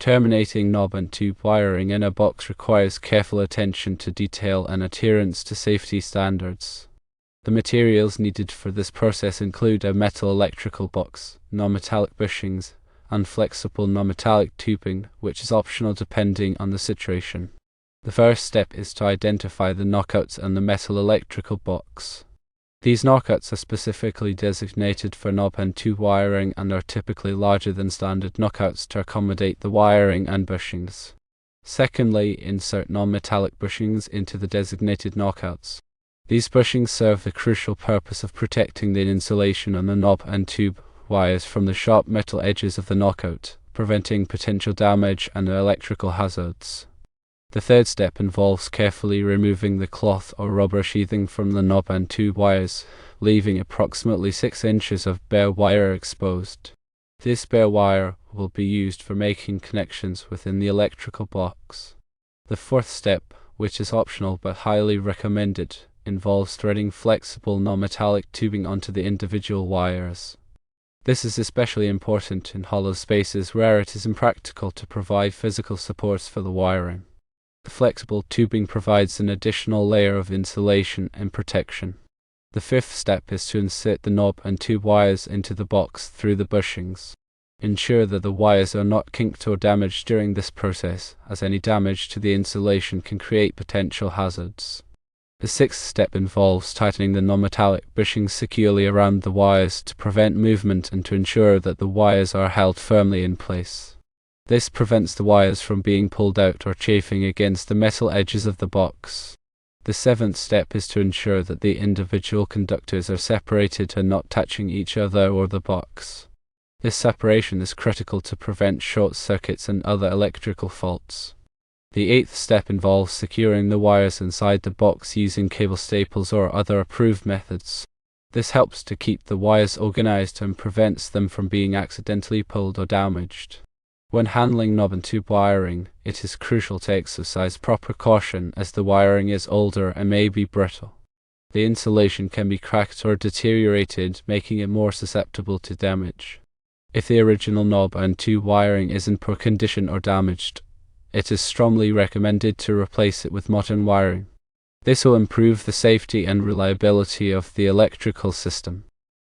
Terminating knob and tube wiring in a box requires careful attention to detail and adherence to safety standards. The materials needed for this process include a metal electrical box, non-metallic bushings, and flexible non-metallic tubing, which is optional depending on the situation. The first step is to identify the knockouts in the metal electrical box. These knockouts are specifically designated for knob and tube wiring and are typically larger than standard knockouts to accommodate the wiring and bushings. Secondly, insert non-metallic bushings into the designated knockouts. These bushings serve the crucial purpose of protecting the insulation on the knob and tube wires from the sharp metal edges of the knockout, preventing potential damage and electrical hazards. The third step involves carefully removing the cloth or rubber sheathing from the knob and tube wires, leaving approximately 6 inches of bare wire exposed. This bare wire will be used for making connections within the electrical box. The fourth step, which is optional but highly recommended, involves threading flexible non-metallic tubing onto the individual wires. This is especially important in hollow spaces where it is impractical to provide physical supports for the wiring. The flexible tubing provides an additional layer of insulation and protection. The fifth step is to insert the knob and tube wires into the box through the bushings. Ensure that the wires are not kinked or damaged during this process, as any damage to the insulation can create potential hazards. The sixth step involves tightening the non-metallic bushings securely around the wires to prevent movement and to ensure that the wires are held firmly in place. This prevents the wires from being pulled out or chafing against the metal edges of the box. The seventh step is to ensure that the individual conductors are separated and not touching each other or the box. This separation is critical to prevent short circuits and other electrical faults. The eighth step involves securing the wires inside the box using cable staples or other approved methods. This helps to keep the wires organized and prevents them from being accidentally pulled or damaged. When handling knob and tube wiring, it is crucial to exercise proper caution as the wiring is older and may be brittle. The insulation can be cracked or deteriorated, making it more susceptible to damage. If the original knob and tube wiring is in poor condition or damaged, it is strongly recommended to replace it with modern wiring. This will improve the safety and reliability of the electrical system.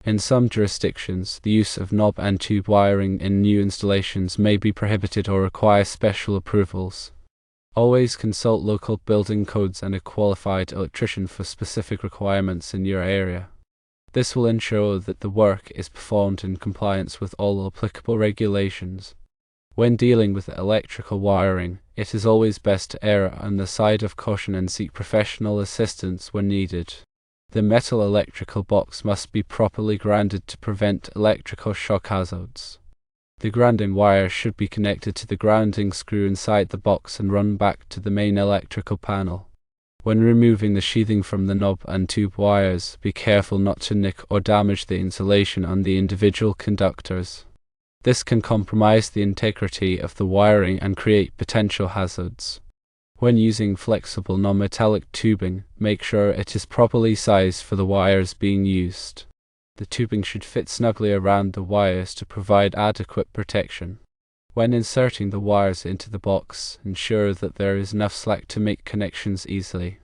In some jurisdictions, the use of knob and tube wiring in new installations may be prohibited or require special approvals. Always consult local building codes and a qualified electrician for specific requirements in your area. This will ensure that the work is performed in compliance with all applicable regulations. When dealing with electrical wiring, it is always best to err on the side of caution and seek professional assistance when needed. The metal electrical box must be properly grounded to prevent electrical shock hazards. The grounding wire should be connected to the grounding screw inside the box and run back to the main electrical panel. When removing the sheathing from the knob and tube wires, be careful not to nick or damage the insulation on the individual conductors. This can compromise the integrity of the wiring and create potential hazards. When using flexible non-metallic tubing, make sure it is properly sized for the wires being used. The tubing should fit snugly around the wires to provide adequate protection. When inserting the wires into the box, ensure that there is enough slack to make connections easily.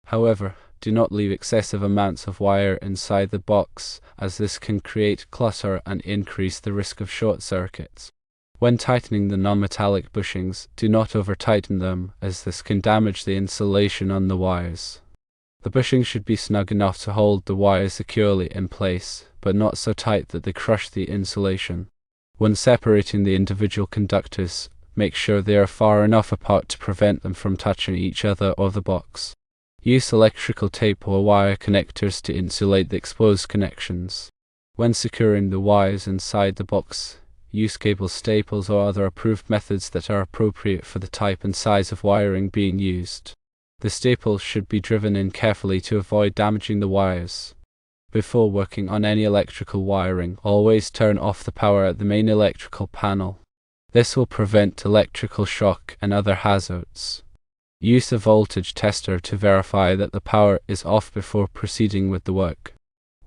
However, do not leave excessive amounts of wire inside the box, as this can create clutter and increase the risk of short circuits. When tightening the non-metallic bushings, do not over-tighten them, as this can damage the insulation on the wires. The bushings should be snug enough to hold the wires securely in place, but not so tight that they crush the insulation. When separating the individual conductors, make sure they are far enough apart to prevent them from touching each other or the box. Use electrical tape or wire connectors to insulate the exposed connections. When securing the wires inside the box, use cable staples or other approved methods that are appropriate for the type and size of wiring being used. The staples should be driven in carefully to avoid damaging the wires. Before working on any electrical wiring, always turn off the power at the main electrical panel. This will prevent electrical shock and other hazards. Use a voltage tester to verify that the power is off before proceeding with the work.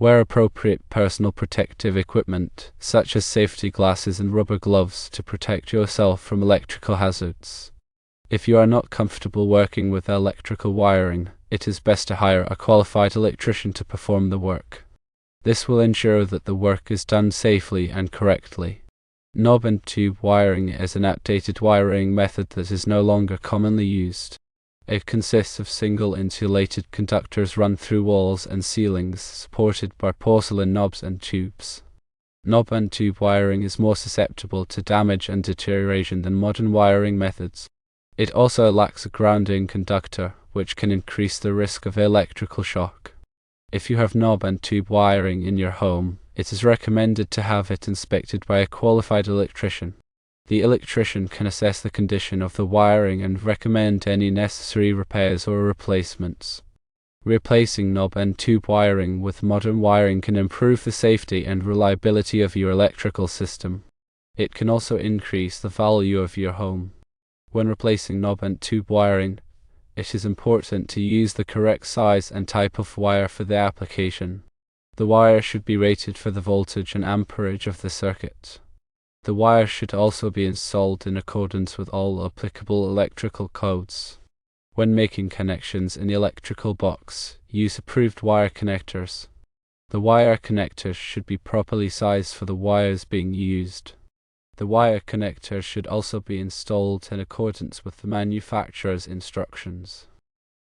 Wear appropriate personal protective equipment, such as safety glasses and rubber gloves, to protect yourself from electrical hazards. If you are not comfortable working with electrical wiring, it is best to hire a qualified electrician to perform the work. This will ensure that the work is done safely and correctly. Knob and tube wiring is an outdated wiring method that is no longer commonly used. It consists of single insulated conductors run through walls and ceilings, supported by porcelain knobs and tubes. Knob and tube wiring is more susceptible to damage and deterioration than modern wiring methods. It also lacks a grounding conductor, which can increase the risk of electrical shock. If you have knob and tube wiring in your home, it is recommended to have it inspected by a qualified electrician. The electrician can assess the condition of the wiring and recommend any necessary repairs or replacements. Replacing knob and tube wiring with modern wiring can improve the safety and reliability of your electrical system. It can also increase the value of your home. When replacing knob and tube wiring, it is important to use the correct size and type of wire for the application. The wire should be rated for the voltage and amperage of the circuit. The wire should also be installed in accordance with all applicable electrical codes. When making connections in the electrical box, use approved wire connectors. The wire connectors should be properly sized for the wires being used. The wire connectors should also be installed in accordance with the manufacturer's instructions.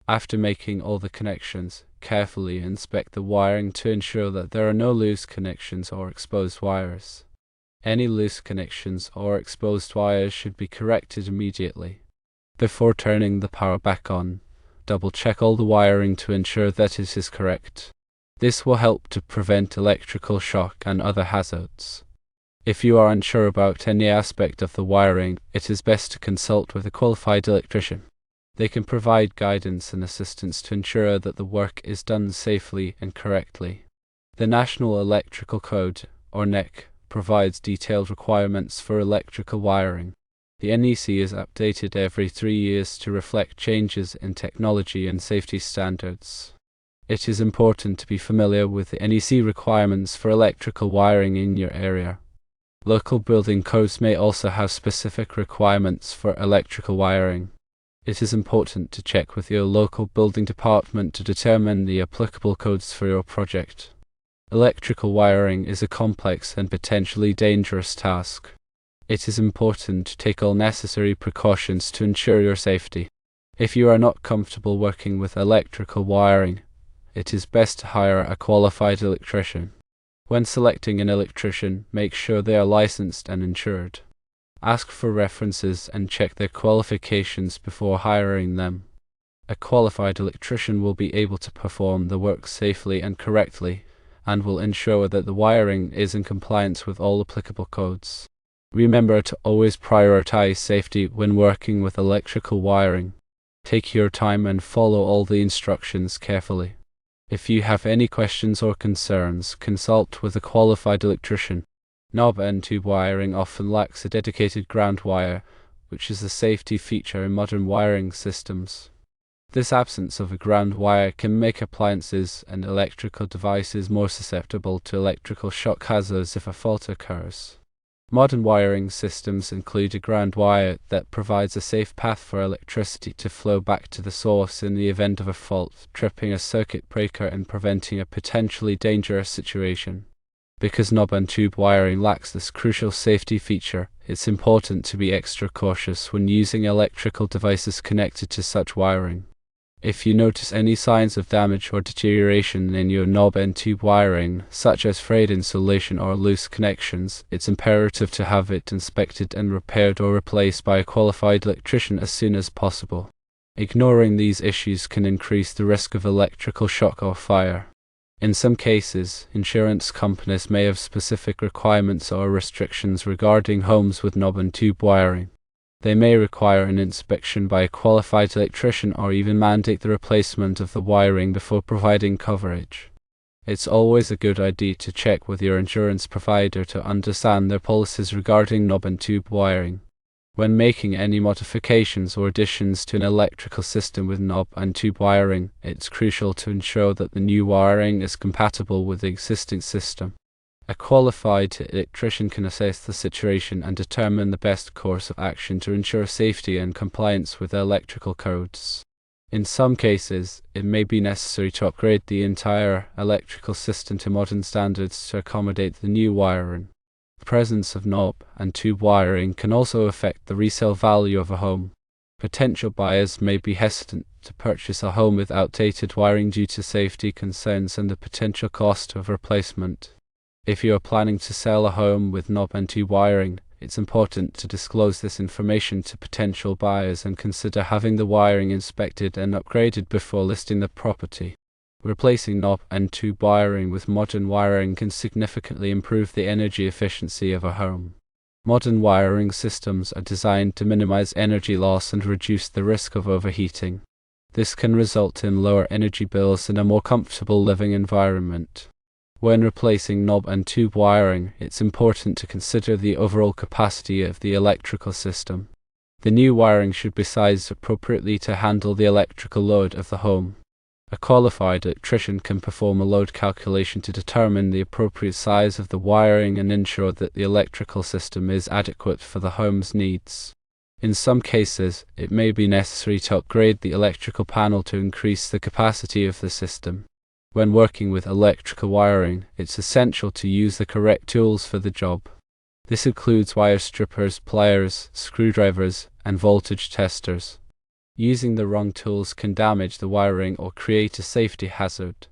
After making all the connections, carefully inspect the wiring to ensure that there are no loose connections or exposed wires. Any loose connections or exposed wires should be corrected immediately. Before turning the power back on, double-check all the wiring to ensure that it is correct. This will help to prevent electrical shock and other hazards. If you are unsure about any aspect of the wiring, it is best to consult with a qualified electrician. They can provide guidance and assistance to ensure that the work is done safely and correctly. The National Electrical Code, or NEC, provides detailed requirements for electrical wiring. The NEC is updated every 3 years to reflect changes in technology and safety standards. It is important to be familiar with the NEC requirements for electrical wiring in your area. Local building codes may also have specific requirements for electrical wiring. It is important to check with your local building department to determine the applicable codes for your project. Electrical wiring is a complex and potentially dangerous task. It is important to take all necessary precautions to ensure your safety. If you are not comfortable working with electrical wiring, it is best to hire a qualified electrician. When selecting an electrician, make sure they are licensed and insured. Ask for references and check their qualifications before hiring them. A qualified electrician will be able to perform the work safely and correctly, and will ensure that the wiring is in compliance with all applicable codes. Remember to always prioritize safety when working with electrical wiring. Take your time and follow all the instructions carefully. If you have any questions or concerns, consult with a qualified electrician. Knob and tube wiring often lacks a dedicated ground wire, which is a safety feature in modern wiring systems. This absence of a ground wire can make appliances and electrical devices more susceptible to electrical shock hazards if a fault occurs. Modern wiring systems include a ground wire that provides a safe path for electricity to flow back to the source in the event of a fault, tripping a circuit breaker and preventing a potentially dangerous situation. Because knob and tube wiring lacks this crucial safety feature, it's important to be extra cautious when using electrical devices connected to such wiring. If you notice any signs of damage or deterioration in your knob and tube wiring, such as frayed insulation or loose connections, it's imperative to have it inspected and repaired or replaced by a qualified electrician as soon as possible. Ignoring these issues can increase the risk of electrical shock or fire. In some cases, insurance companies may have specific requirements or restrictions regarding homes with knob and tube wiring. They may require an inspection by a qualified electrician or even mandate the replacement of the wiring before providing coverage. It's always a good idea to check with your insurance provider to understand their policies regarding knob and tube wiring. When making any modifications or additions to an electrical system with knob and tube wiring, it's crucial to ensure that the new wiring is compatible with the existing system. A qualified electrician can assess the situation and determine the best course of action to ensure safety and compliance with the electrical codes. In some cases, it may be necessary to upgrade the entire electrical system to modern standards to accommodate the new wiring. The presence of knob and tube wiring can also affect the resale value of a home. Potential buyers may be hesitant to purchase a home with outdated wiring due to safety concerns and the potential cost of replacement. If you are planning to sell a home with knob and tube wiring, it's important to disclose this information to potential buyers and consider having the wiring inspected and upgraded before listing the property. Replacing knob and tube wiring with modern wiring can significantly improve the energy efficiency of a home. Modern wiring systems are designed to minimize energy loss and reduce the risk of overheating. This can result in lower energy bills and a more comfortable living environment. When replacing knob and tube wiring, it's important to consider the overall capacity of the electrical system. The new wiring should be sized appropriately to handle the electrical load of the home. A qualified electrician can perform a load calculation to determine the appropriate size of the wiring and ensure that the electrical system is adequate for the home's needs. In some cases, it may be necessary to upgrade the electrical panel to increase the capacity of the system. When working with electrical wiring, it's essential to use the correct tools for the job. This includes wire strippers, pliers, screwdrivers, and voltage testers. Using the wrong tools can damage the wiring or create a safety hazard.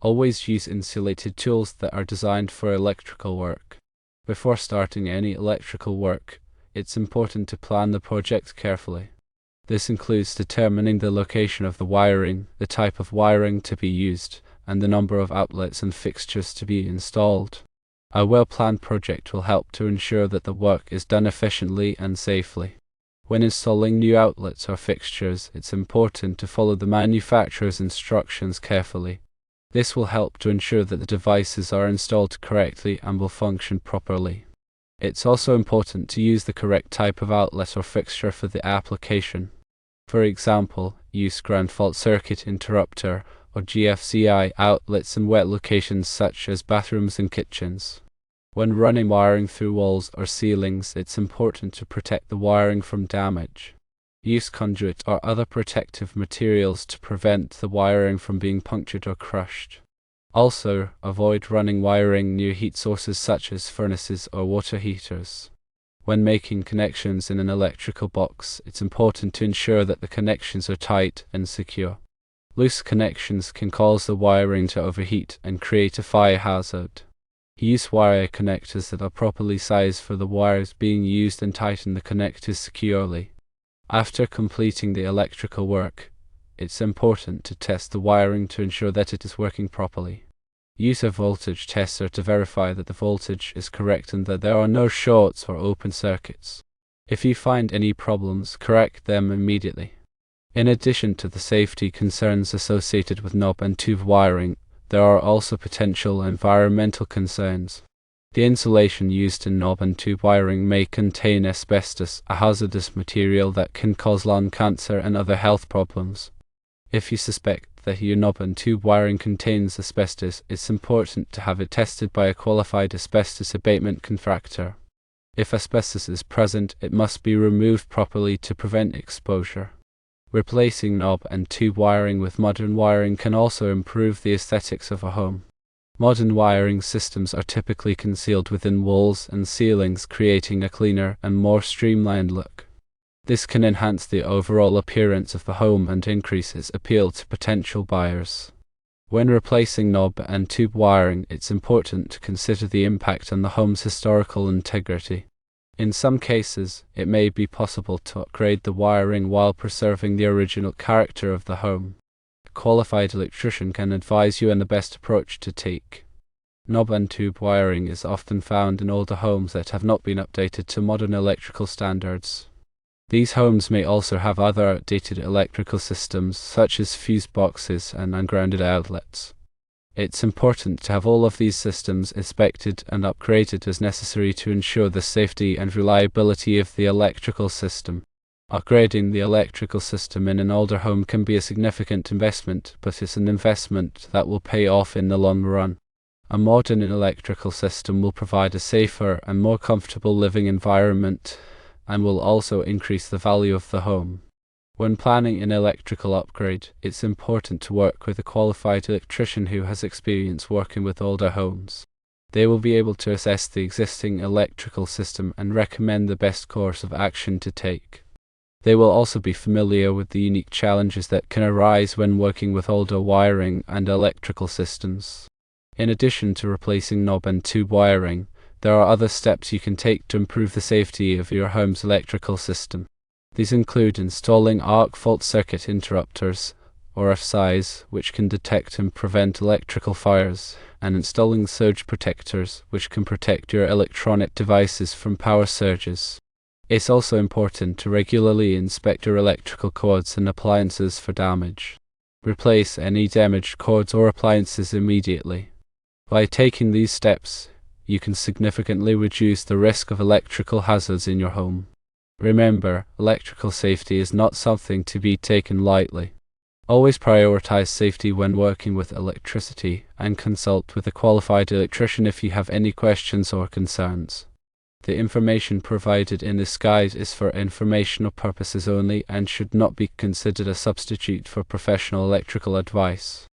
Always use insulated tools that are designed for electrical work. Before starting any electrical work, it's important to plan the project carefully. This includes determining the location of the wiring, the type of wiring to be used, and the number of outlets and fixtures to be installed. A well-planned project will help to ensure that the work is done efficiently and safely. When installing new outlets or fixtures, it's important to follow the manufacturer's instructions carefully. This will help to ensure that the devices are installed correctly and will function properly. It's also important to use the correct type of outlet or fixture for the application. For example, use ground fault circuit interrupter or GFCI outlets in wet locations such as bathrooms and kitchens. When running wiring through walls or ceilings, it's important to protect the wiring from damage. Use conduit or other protective materials to prevent the wiring from being punctured or crushed. Also, avoid running wiring near heat sources such as furnaces or water heaters. When making connections in an electrical box, it's important to ensure that the connections are tight and secure. Loose connections can cause the wiring to overheat and create a fire hazard. Use wire connectors that are properly sized for the wires being used and tighten the connectors securely. After completing the electrical work, it's important to test the wiring to ensure that it is working properly. Use a voltage tester to verify that the voltage is correct and that there are no shorts or open circuits. If you find any problems, correct them immediately. In addition to the safety concerns associated with knob and tube wiring, there are also potential environmental concerns. The insulation used in knob and tube wiring may contain asbestos, a hazardous material that can cause lung cancer and other health problems. If you suspect that your knob and tube wiring contains asbestos, it's important to have it tested by a qualified asbestos abatement contractor. If asbestos is present, it must be removed properly to prevent exposure. Replacing knob and tube wiring with modern wiring can also improve the aesthetics of a home. Modern wiring systems are typically concealed within walls and ceilings, creating a cleaner and more streamlined look. This can enhance the overall appearance of the home and increase its appeal to potential buyers. When replacing knob and tube wiring, it's important to consider the impact on the home's historical integrity. In some cases, it may be possible to upgrade the wiring while preserving the original character of the home. A qualified electrician can advise you on the best approach to take. Knob and tube wiring is often found in older homes that have not been updated to modern electrical standards. These homes may also have other outdated electrical systems, such as fuse boxes and ungrounded outlets. It's important to have all of these systems inspected and upgraded as necessary to ensure the safety and reliability of the electrical system. Upgrading the electrical system in an older home can be a significant investment, but it's an investment that will pay off in the long run. A modern electrical system will provide a safer and more comfortable living environment and will also increase the value of the home. When planning an electrical upgrade, it's important to work with a qualified electrician who has experience working with older homes. They will be able to assess the existing electrical system and recommend the best course of action to take. They will also be familiar with the unique challenges that can arise when working with older wiring and electrical systems. In addition to replacing knob and tube wiring, there are other steps you can take to improve the safety of your home's electrical system. These include installing arc fault circuit interrupters, or RFCs, which can detect and prevent electrical fires, and installing surge protectors, which can protect your electronic devices from power surges. It's also important to regularly inspect your electrical cords and appliances for damage. Replace any damaged cords or appliances immediately. By taking these steps, you can significantly reduce the risk of electrical hazards in your home. Remember, electrical safety is not something to be taken lightly. Always prioritize safety when working with electricity and consult with a qualified electrician if you have any questions or concerns. The information provided in this guide is for informational purposes only and should not be considered a substitute for professional electrical advice.